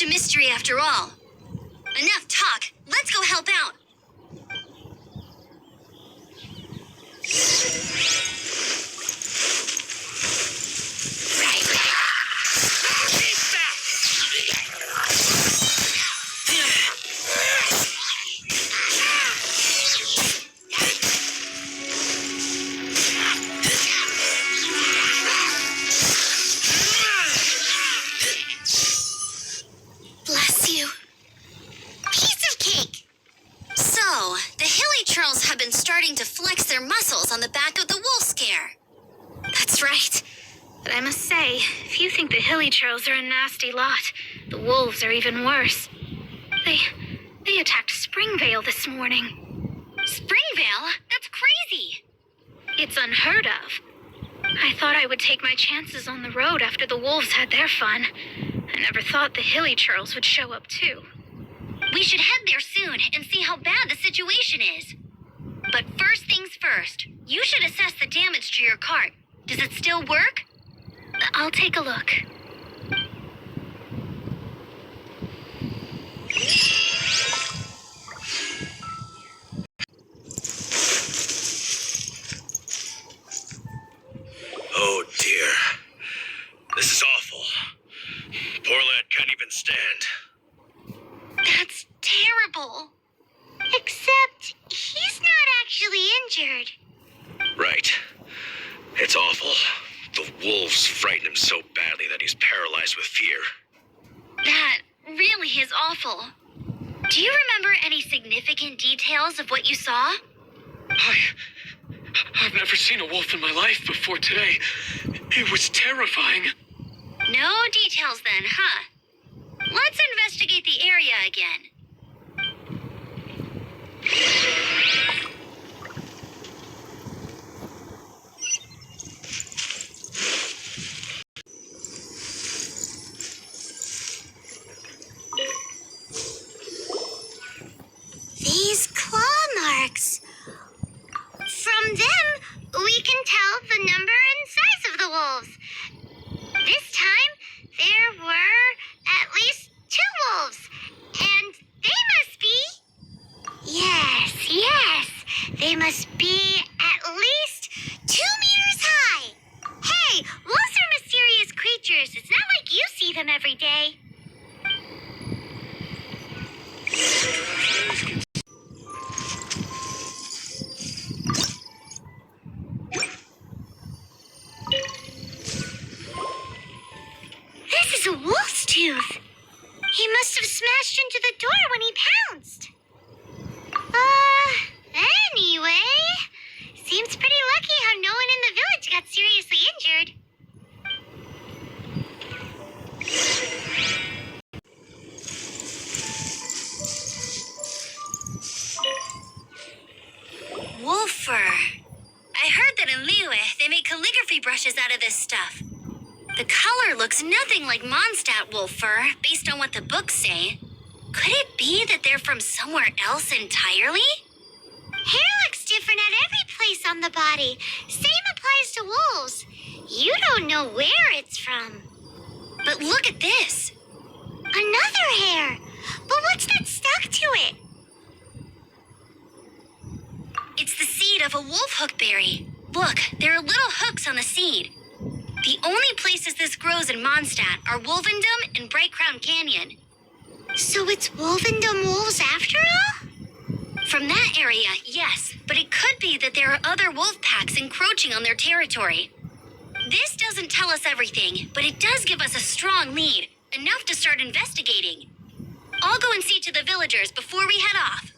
a mystery after all. Enough talk. Let's go help out. Bless you. Piece of cake. So, the hilly trolls have been starting to flex their muscles on the back of the wolf scare. That's right. But I must say, if you think the hilly trolls are a nasty lot, the wolves are even worse. They attacked Springvale this morning. Springvale? That's crazy. It's unheard of. I thought I would take my chances on the road after the wolves had their fun. I never thought the hilly trolls would show up too. We should head there soon and see how bad the situation is. But first things first, you should assess the damage to your cart. Does it still work? I'll take a look. Oh dear. This is awful. Poor lad can't even stand. That's terrible. Except he's not actually injured. Right. It's awful. The wolves frighten him so badly that he's paralyzed with fear. That really is awful. Do you remember any significant details of what you saw? I've never seen a wolf in my life before today. It was terrifying. No details then, huh? Let's investigate the area again. These claw marks. From them, we can tell the number and size of the wolves. This time, there were at least 2 wolves, and they must be... Yes, they must be at least 2 meters high. Hey, wolves are mysterious creatures. It's not like you see them every day. This is a wolf's tooth. He must have smashed into the door when he pounced. Anyway, seems pretty lucky how no one in the village got seriously injured. Wolf fur. I heard that in Liyue, they make calligraphy brushes out of this stuff. The color looks nothing like Mondstadt wolf fur, based on what the books say. Could it be that they're from somewhere else entirely? Hair looks different at every place on the body. Same applies to wolves. You don't know where it's from. But look at this. Another hair. But what's that stuck to it? It's the seed of a wolf hookberry. Look, there are little hooks on the seed. The only places this grows in Mondstadt are Wolvendom and Bright Crown Canyon. So it's Wolvendom wolves after all? From that area, yes, but it could be that there are other wolf packs encroaching on their territory. This doesn't tell us everything, but it does give us a strong lead, enough to start investigating. I'll go and see to the villagers before we head off.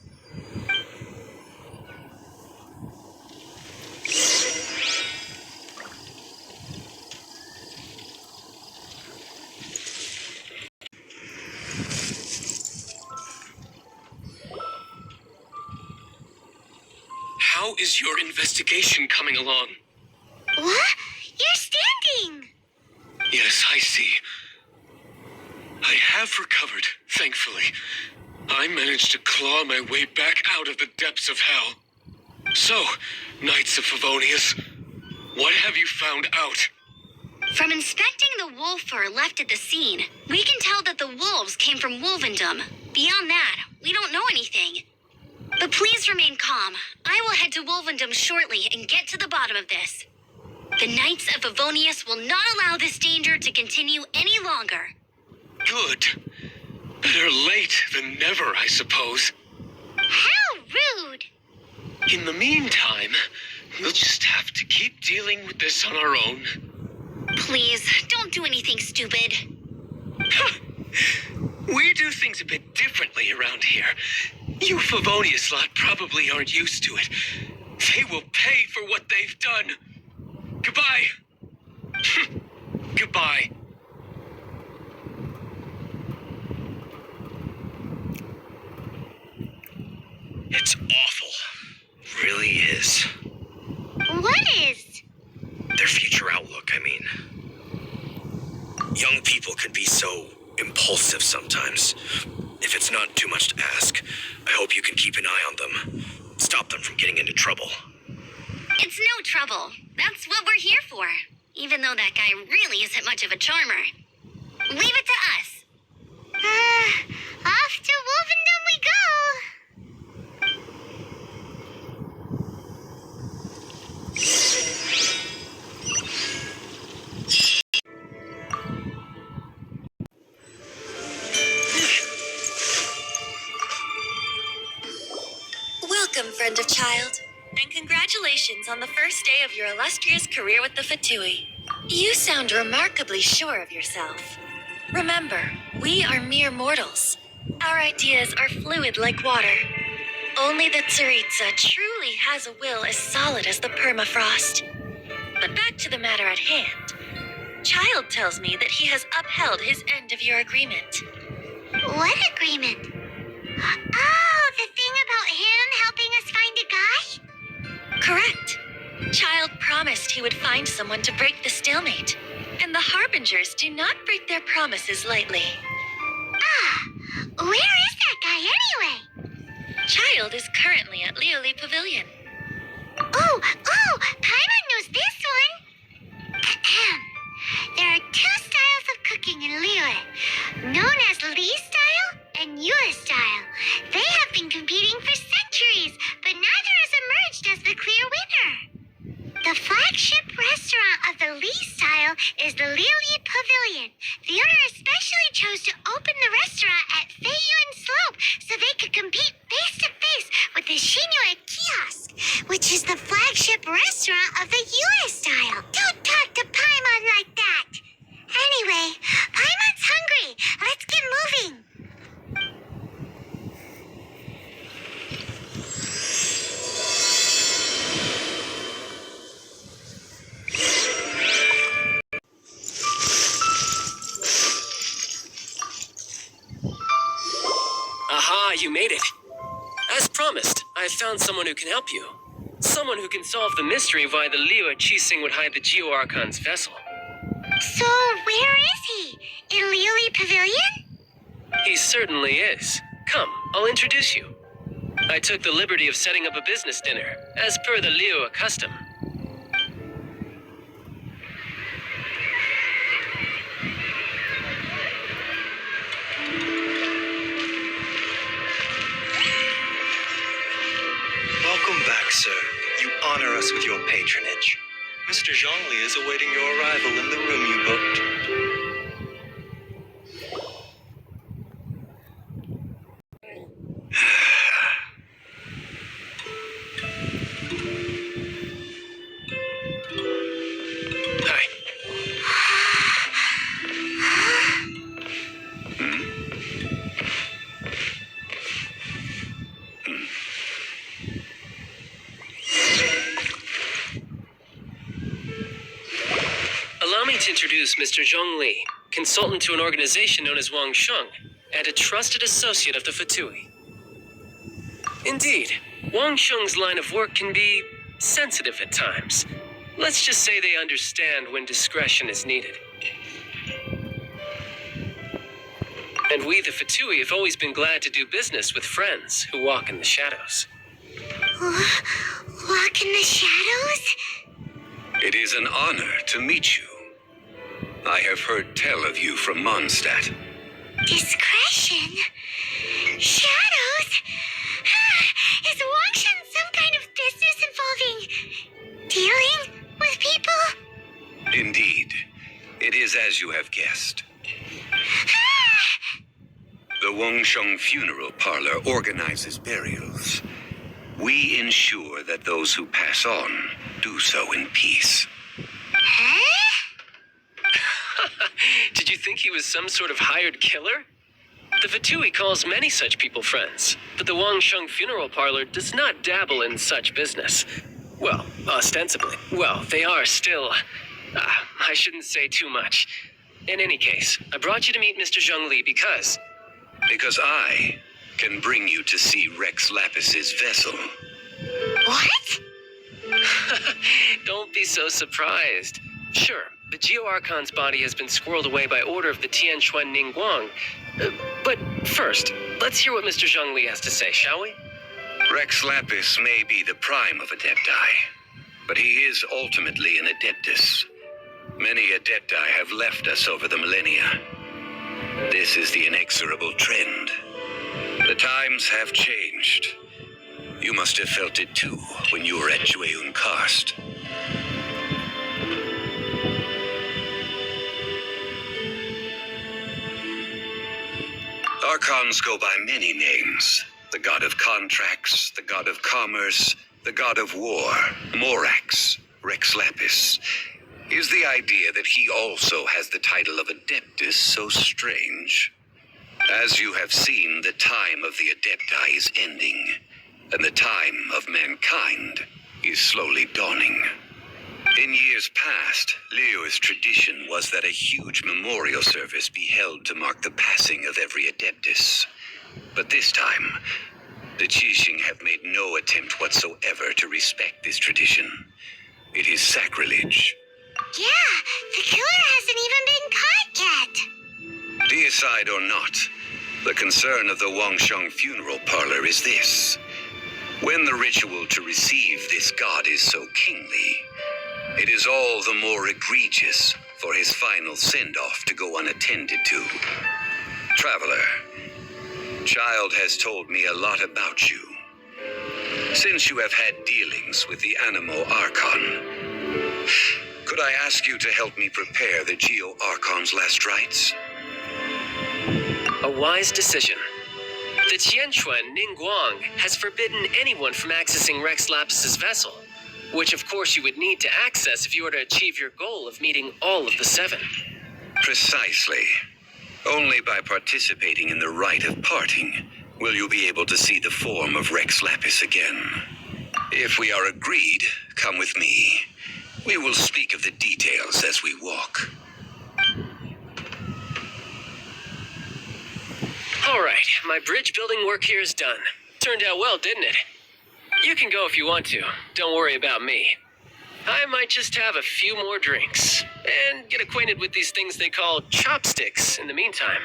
How is your investigation coming along? What? You're standing! Yes, I see. I have recovered, thankfully. I managed to claw my way back out of the depths of hell. So, Knights of Favonius, what have you found out? From inspecting the wolf fur left at the scene, we can tell that the wolves came from Wolvendom. Beyond that, we don't know anything. But please remain calm. I will head to Wolvendom shortly and get to the bottom of this. The Knights of Favonius will not allow this danger to continue any longer. Good. Better late than never, I suppose. How rude! In the meantime, we'll just have to keep dealing with this on our own. Please, don't do anything stupid. We do things a bit differently around here. You Favonius lot probably aren't used to it. They will pay for what they've done. Goodbye. Goodbye. It's awful. Really is. What is? Their future outlook, I mean. Young people can be so impulsive sometimes. If it's not too much to ask, I hope you can keep an eye on them. Stop them from getting into trouble. It's no trouble. That's what we're here for. Even though that guy really isn't much of a charmer. Leave it to us. Off to Wolvendom we go. Welcome, friend of child, and congratulations on the first day of your illustrious career with the Fatui. You sound remarkably sure of yourself. Remember, we are mere mortals. Our ideas are fluid like water. Only the Tsaritsa truly has a will as solid as the permafrost. But back to the matter at hand. Child tells me that he has upheld his end of your agreement. What agreement? Oh, the thing about him helping us find a guy? Correct. Child promised he would find someone to break the stalemate. And the Harbingers do not break their promises lightly. Where is that guy anyway? Child is currently at Lioli Pavilion. Oh, Paimon knows this one. There are two styles of cooking in Liyue, known as Li style and Yue style. They have been competing for centuries, but neither has emerged as the clear winner. The flagship restaurant of the Li style is the Lioli Pavilion. The owner especially chose to open the restaurant at Feiyuan Slope so they could compete face-to-face with the Shinue Kiosk, which is the flagship restaurant of the Yue style. Don't talk to Paimon like that. Anyway, Paimon's hungry. Let's get moving. Aha, you made it. As promised, I've found someone who can help you. Someone who can solve the mystery of why the Liu at Qixing would hide the Geo Archon's vessel. So, where is he? In Lioli Pavilion? He certainly is. Come, I'll introduce you. I took the liberty of setting up a business dinner, as per the Liu custom. Welcome back, sir. You honor us with your patronage. Mr. Zhoungli is awaiting your arrival in the room you booked. Hi. Allow me to introduce Mr. Zhoungli, consultant to an organization known as Wang Sheng, and a trusted associate of the Fatui. Indeed, Wang Sheng's line of work can be sensitive at times. Let's just say they understand when discretion is needed. And we, the Fatui, have always been glad to do business with friends who walk in the shadows. Walk in the shadows? It is an honor to meet you. I have heard tell of you from Mondstadt. Discretion? Shadows? Is Wangshan some kind of business involving dealing with people? Indeed. It is as you have guessed. The Wangsheng Funeral Parlor organizes burials. We ensure that those who pass on do so in peace. Did you think he was some sort of hired killer? The Fatui calls many such people friends, but the Wangsheng Funeral Parlor does not dabble in such business. Well, ostensibly. Well, they are still... I shouldn't say too much. In any case, I brought you to meet Mr. Zhoungli because... Because I can bring you to see Rex Lapis's vessel. What? Don't be so surprised. Sure, the Geo Archon's body has been squirreled away by order of the Tianquan Ningguang. But first, let's hear what Mr. Zhoungli has to say, shall we? Rex Lapis may be the prime of Adepti, but he is ultimately an Adeptus. Many Adepti have left us over the millennia. This is the inexorable trend. The times have changed. You must have felt it too when you were at Jueyun Karst. Archons go by many names. The god of contracts, the god of commerce, the god of war, Morax, Rex Lapis. Is the idea that he also has the title of Adeptus so strange? As you have seen, the time of the Adepti is ending, and the time of mankind is slowly dawning. In years past, Leo's tradition was that a huge memorial service be held to mark the passing of every Adeptus. But this time, the Qixing have made no attempt whatsoever to respect this tradition. It is sacrilege. Yeah, the killer hasn't even been caught yet. Deicide or not, the concern of the Wangsheng Funeral Parlor is this. When the ritual to receive this god is so kingly, it is all the more egregious for his final send-off to go unattended to. Traveler, Child has told me a lot about you. Since you have had dealings with the Animo Archon, could I ask you to help me prepare the Geo Archon's last rites? A wise decision. The Tianquan Ningguang has forbidden anyone from accessing Rex Lapis's vessel, which of course you would need to access if you were to achieve your goal of meeting all of the seven. Precisely. Only by participating in the rite of parting will you be able to see the form of Rex Lapis again. If we are agreed, come with me. We will speak of the details as we walk. All right, my bridge building work here is done. Turned out well, didn't it? You can go if you want to. Don't worry about me. I might just have a few more drinks and get acquainted with these things they call chopsticks in the meantime.